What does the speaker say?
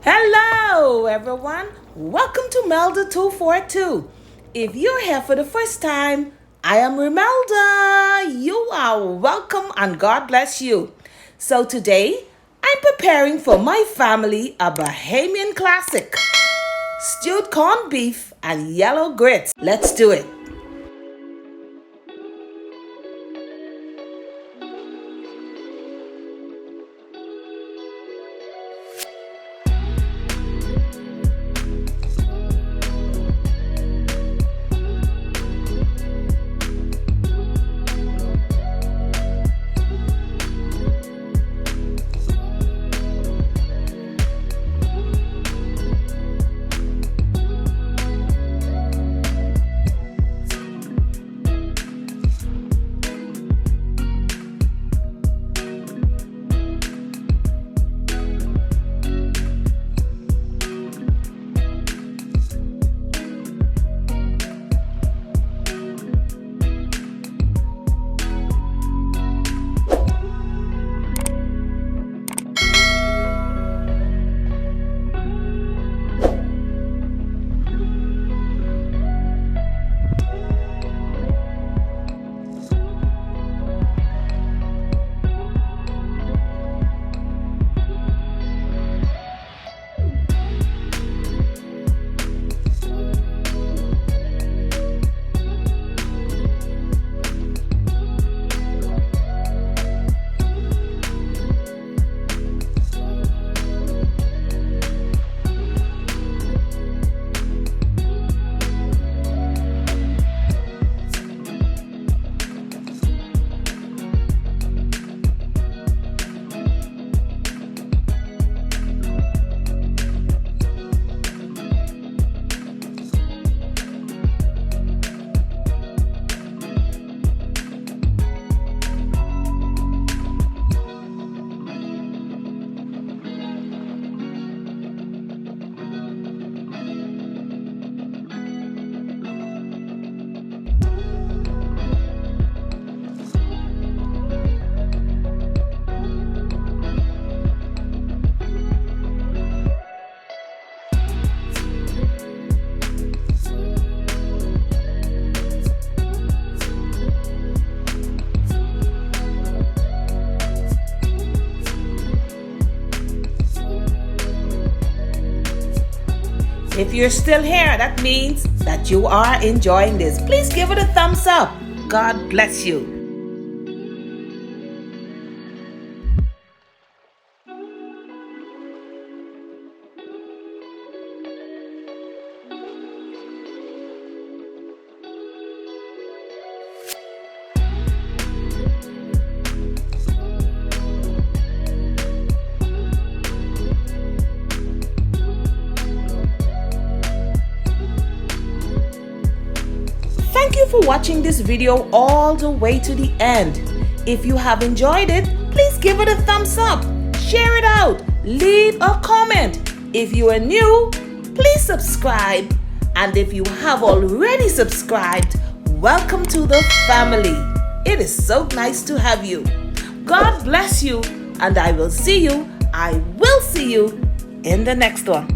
Hello, everyone. Welcome to Melda 242. If you're here for the first time, I am Melda. You are welcome and God bless you. So today, I'm preparing for my family a Bahamian classic, stewed corned beef and yellow grits. Let's do it. If you're still here, that means that you are enjoying this. Please give it a thumbs up. God bless you. Thank you for watching this video all the way to the end. If you have enjoyed it, please give it a thumbs up, share it out, leave a comment. If you are new, please subscribe. And if you have already subscribed, welcome to the family. It is so nice to have you. God bless you, and I will see you in the next one.